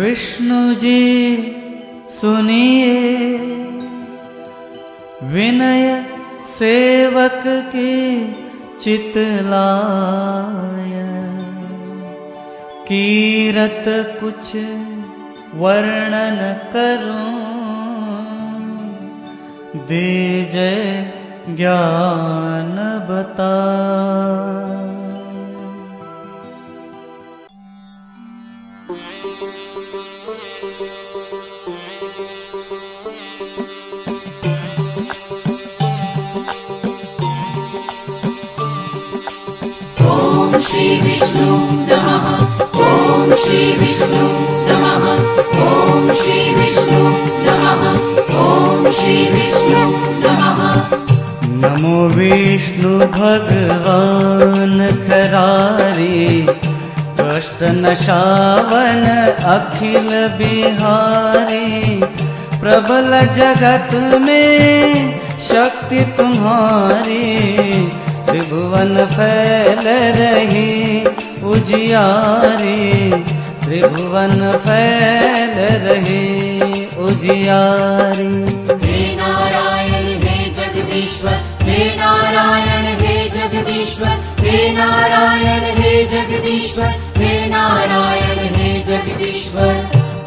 विष्णु जी सुनिए, विनय सेवक की चितलाय, कीरत कुछ वर्णन करूं, दीजै ज्ञान बता। ओम श्री विष्णु नमः, ओम श्री विष्णु नमः, ओम श्री विष्णु नमः, ओम श्री विष्णु नमः। नमो विष्णु भगवान करारी, कष्ट नशावन अखिल बिहारी, प्रबल जगत में शक्ति तुम्हारी, त्रिभुवन फैल रही उजियारी, त्रिभुवन फैल रही उजियारी। हे नारायण हे जगदीश्वर, हे नारायण हे जगदीश्वर, हे नारायण हे जगदीश्वर, हे नारायण हे जगदीश्वर।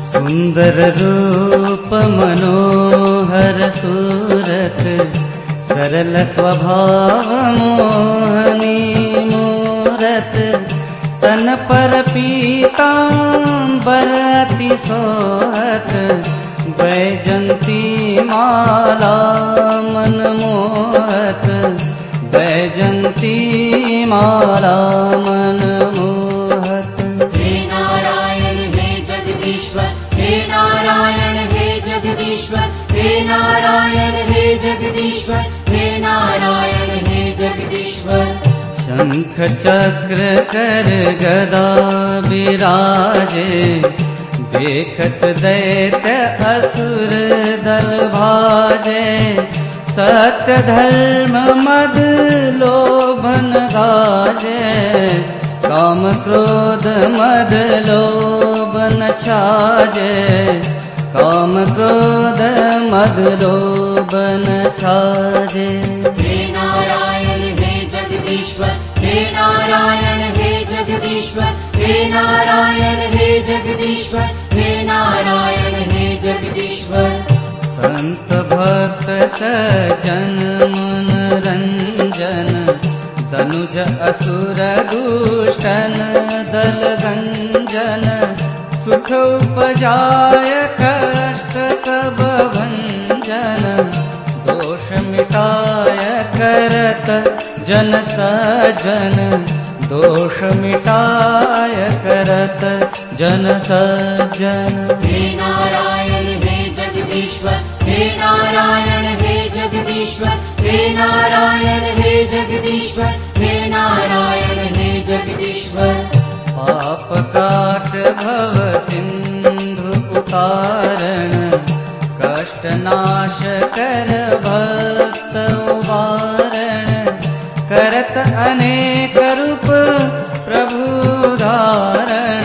सुंदर रूप मनोहर सूरत, सरल स्वभाव मोहनी मूरत, तन पर पीतांबर अति सोहत, बैजंती माला मन मोहत, बैजंती माला मन मोहत। हे नारायण हे जगदीश्वर, हे नारायण हे जगदीश्वर, हे नारायण हे जगदीश्वर, हे नारायण हे जगदीश्वर। शंख चक्र कर गदा विराजे, देखत दैत्य असुर दल भाजे, सत्य धर्म मद लोभन गाजे, काम क्रोध मद लोभन छाजे, काम क्रोध मद लोभन छाजे। हे नारायण हे जगदीश्वर, हे नारायण हे जगदीश्वर, हे नारायण हे जगदीश्वर, हे नारायण हे जगदीश्वर। संत भक्त सज्जन मन रंजन, दनुज असुर दुष्टन दल गंजन, सुख उपजाय कष्ट सब भंजन, दोष मिटाय करत जन सज्जन, दोष मिटाय करत जन सज्जन। हे नारायण हे जगदीश्वर, हे नारायण हे जगदीश्वर, हे नारायण हे जगदीश्वर, हे नारायण हे जगदीश्वर। पाप काट भव सिंधु उतारण, कष्ट नाश कर भक्त उबारण, करत अनेक रूप प्रभु धारण,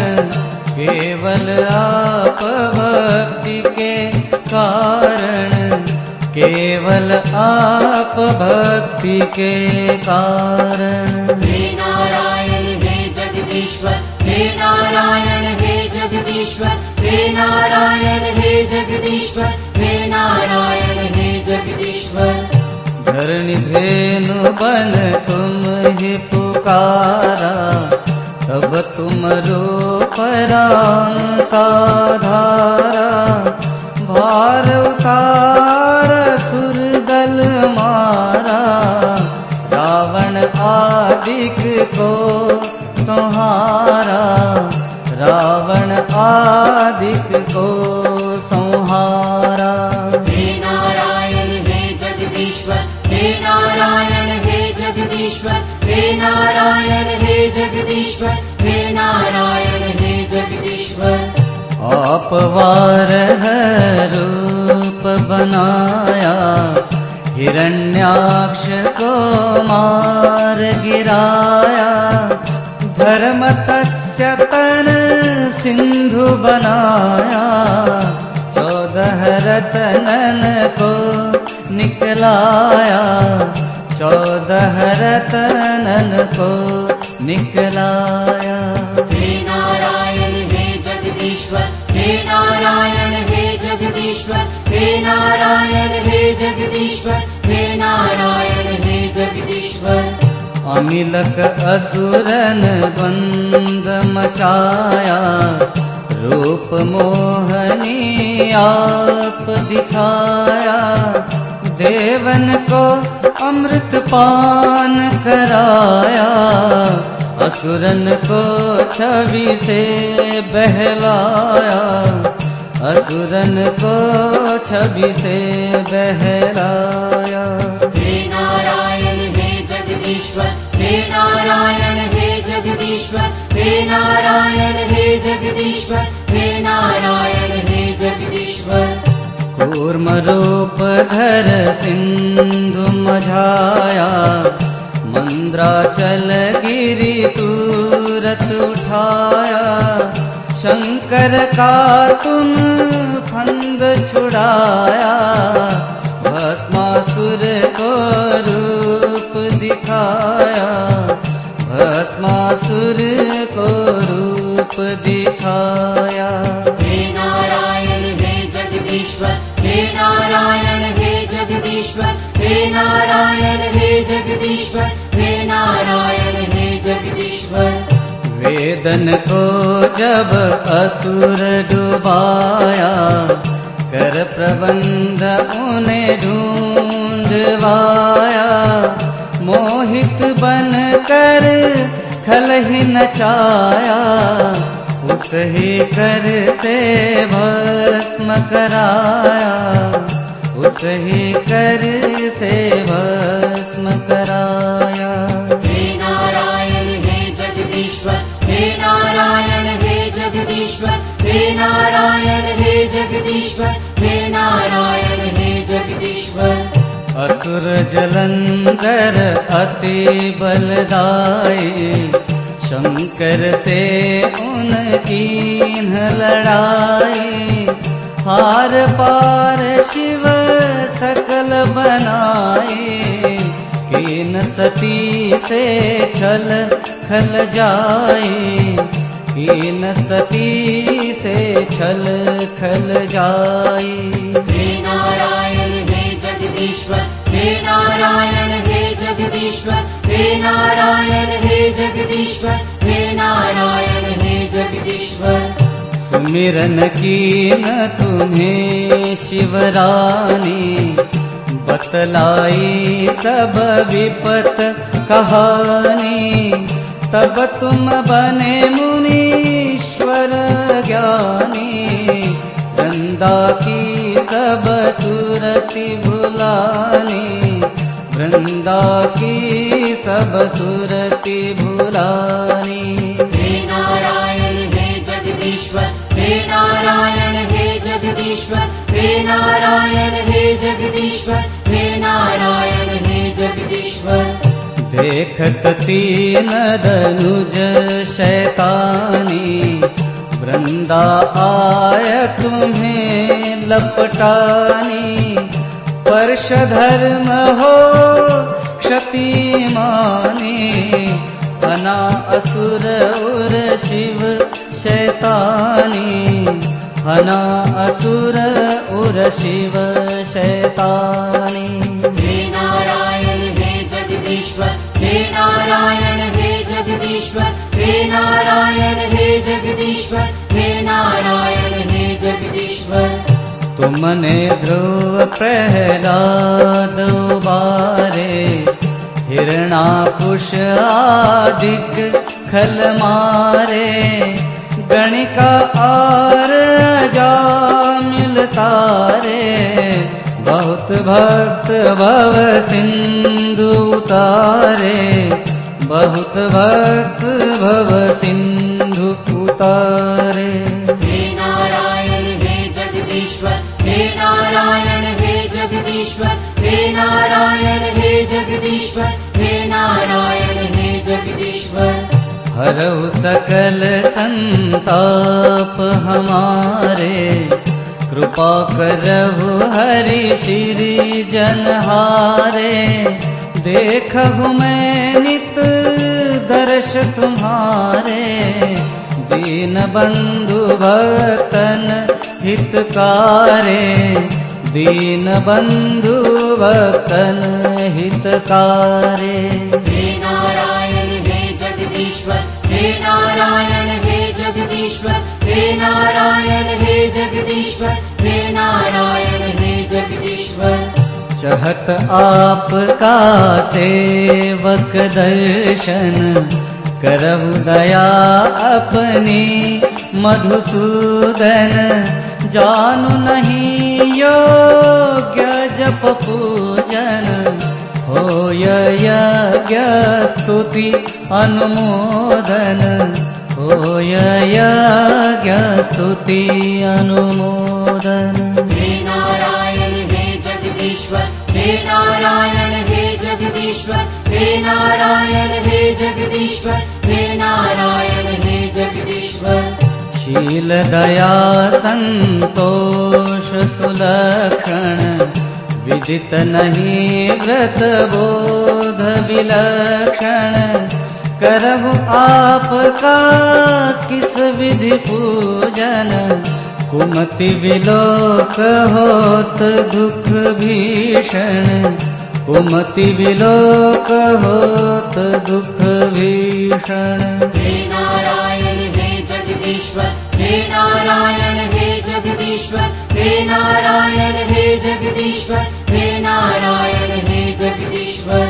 केवल आप भक्ति के कारण, केवल आप भक्ति के कारण। हे नारायण हे जगदीश्वर, हे नारायण हे जगदीश्वर, हे नारायण हे जगदीश्वर, हे नारायण हे जगदीश्वर। धरणी धेनु बन तुम ही पुकारा, तब तुम रूप राम का धारा, भार उतार सुर दल मारा, रावण आदिक को संहारा, रावण आदिक को संहारा। हे नारायण हे जगदीश्वर, हे नारायण हे जगदीश्वर, हे नारायण हे जगदीश्वर, हे नारायण हे जगदीश्वर। आप वार रूप बनाया, हिरण्याक्ष को मार गिराया, धर्म तस्य तन सिंधु बनाया, 14 रतनन को निकलाया, 14 रतनन को निकलाया। हे नारायण हे जगदीश्वर, हे नारायण हे जगदीश्वर, हे नारायण हे जगदीश्वर, हे नारायण हे जगदीश्वर। अमिलक असुरन द्वंद मचाया, रूप मोहनी आप दिखाया, देवन को अमृत पान कराया, असुरन को छवि से बहलाया, असुरन को छवि से बहलाया। हे नारायण हे जगदीश्वर, हे नारायण हे जगदीश्वर, हे नारायण हे जगदीश्वर, हे नारायण हे जगदीश्वर। कूर्म रूप धर सिंधु मझाया, मंद्राचल गिरि तुरत उठाया, शंकर का तुम फंद छुड़ाया, भस्मासुर को रूप दिखाया, भस्मासुर को रूप दिखाया। हे नारायण हे जगदीश्वर, हे नारायण हे जगदीश्वर, हे नारायण हे जगदीश्वर, हे नारायण हे जगदीश्वर। वेदन को जब असुर डुबाया, कर प्रबंध उन्हें ढूंढवाया, मोहित बन कर खल ही नचाया, उस ही कर से भस्म कराया, उस ही कर से भस्म कराया। हे नारायण हे जगदीश्वर, हे नारायण हे जगदीश्वर, हे नारायण हे जगदीश्वर, हे नारायण हे जगदीश्वर। असुर जलंधर अति बलदाई, शंकर से उनकी लड़ाई, हार पार शिव सकल बनाई, कीन सती से छल खल जाई, कीन सती से छल खल जाई। हे नारायण हे जगदीश्वर, हे नारायण हे जगदीश्वर, हे नारायण हे जगदीश्वर, हे नारायण हे जगदीश्वर। सुमिरन की न तुम्हें शिवरानी, बतलाई सब विपत कहानी, तब तुम बने मुनीश्वर ज्ञानी, वृंदा की सब सुरति भुलानी, वृंदा की सब सुरति भुलानी। हे नारायण हे जगदीश्वर, हे नारायण हे जगदीश्वर, हे नारायण हे जगदीश्वर, हे नारायण हे जगदीश्वर। देखत तीन धनुज शैतानी, वृंदा आय तुम्हें लपटानी, पर्श धर्म हो क्षति मानी, हना असुर उर शिव शैतानी, हना असुर उर शिव शैतानी। हे नारायण हे जगदीश्वर, हे नारायण हे जगदीश्वर, हे नारायण हे जगदीश्वर, हे नारायण हे जगदीश्वर। तुमने ध्रुव प्रहलाद उबारे, हिरणाकुश आदिक खल मारे, गणिका आर जामिल तारे, बहुत भक्त भव सिंधु उतारे, बहुत भक्त भव सिंधु उतारे। हे नारायण हे जगदीश्वर, हे नारायण हे जगदीश्वर, हे नारायण हे जगदीश्वर, हे नारायण हे जगदीश्वर। हरहु सकल संताप हमारे, कृपा करहु हरि श्री जनहारे। देखहु मैं नित दर्श तुम्हारे, दीन बंधु भक्तन हितकारे, दीन बंधु भक्तन हितकारे। हे नारायण हे जगदीश्वर, हे नारायण हे जगदीश्वर, हे नारायण हे जगदीश्वर, हे नारायण हे जगदीश्वर। चहत आपका सेवक दर्शन, करहु दया अपनी मधुसूदन। जानु नहीं योग्य जप पूजन, होय यज्ञ स्तुति अनुमोदन, होय यज्ञ स्तुति अनुमोदन। हे नारायण हे जगदीश्वर, हे नारायण हे जगदीश्वर, हे नारायण हे जगदीश्वर, हे नारायण हे जगदीश्वर। शील दया संतोष सुलक्षण, विदित नहीं व्रत बोध विलक्षण। करहु आपका किस विधि पूजन, कुमति विलोक होत दुख भीषण, कुमति विलोक होत दुख भीषण। हे नारायण हे जगदीश्वर, हे नारायण हे जगदीश्वर, हे नारायण हे जगदीश्वर, हे नारायण हे जगदीश्वर।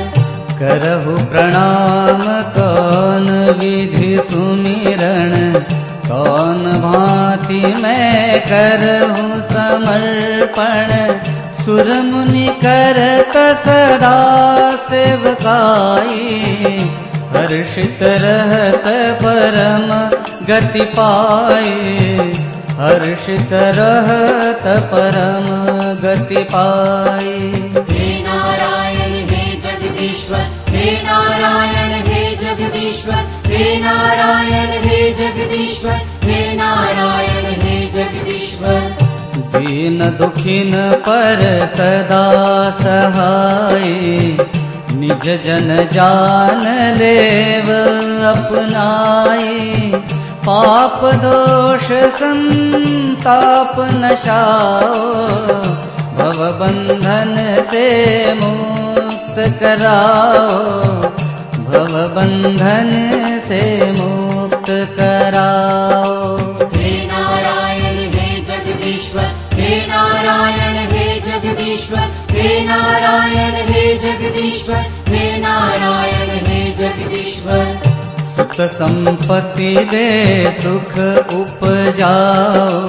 करहु प्रणाम कौन विधि सुमिरन, कौन भांति मैं करहु समर्पण। सुर मुनि करत सदा सेवकाई, हर्षित रहत परम गति पाए, हर्षित रहत परम गति पाए। हे नारायण हे जगदीश्वर, हे नारायण हे जगदीश्वर, हे नारायण हे जगदीश्वर, हे नारायण हे जगदीश्वर। दीन दुखिन पर सदा सहाय, निज जन जान लेव अपनाए। पाप दोष संताप नशाओ, भव बंधन से मुक्त कराओ, भव बंधन से मुक्त कराओ। हे नारायण हे जगदीश्वर, हे नारायण हे जगदीश्वर, हे नारायण हे जगदीश्वर, हे नारायण हे जगदीश्वर। सुख संपत्ति दे सुख उपजाओ,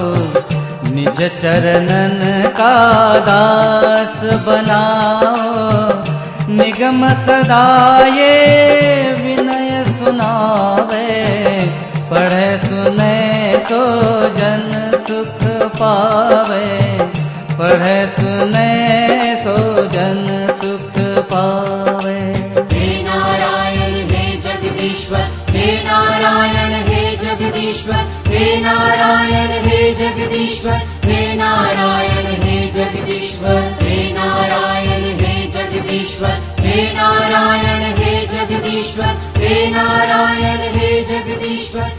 निज चरणन का दास बनाओ। निगम सदा ये विनय सुनावे, पढ़े सुने तो जन सुख पावे, पढ़े सुने तो जन सुख पावे। हे नारायण हे जगदीश्वर, हे नारायण हे जगदीश्वर, हे नारायण हे जगदीश्वर, हे नारायण हे जगदीश्वर। हे नारायण हे जगदीश्वर, हे नारायण हे जगदीश्वर, हे नारायण हे जगदीश्वर।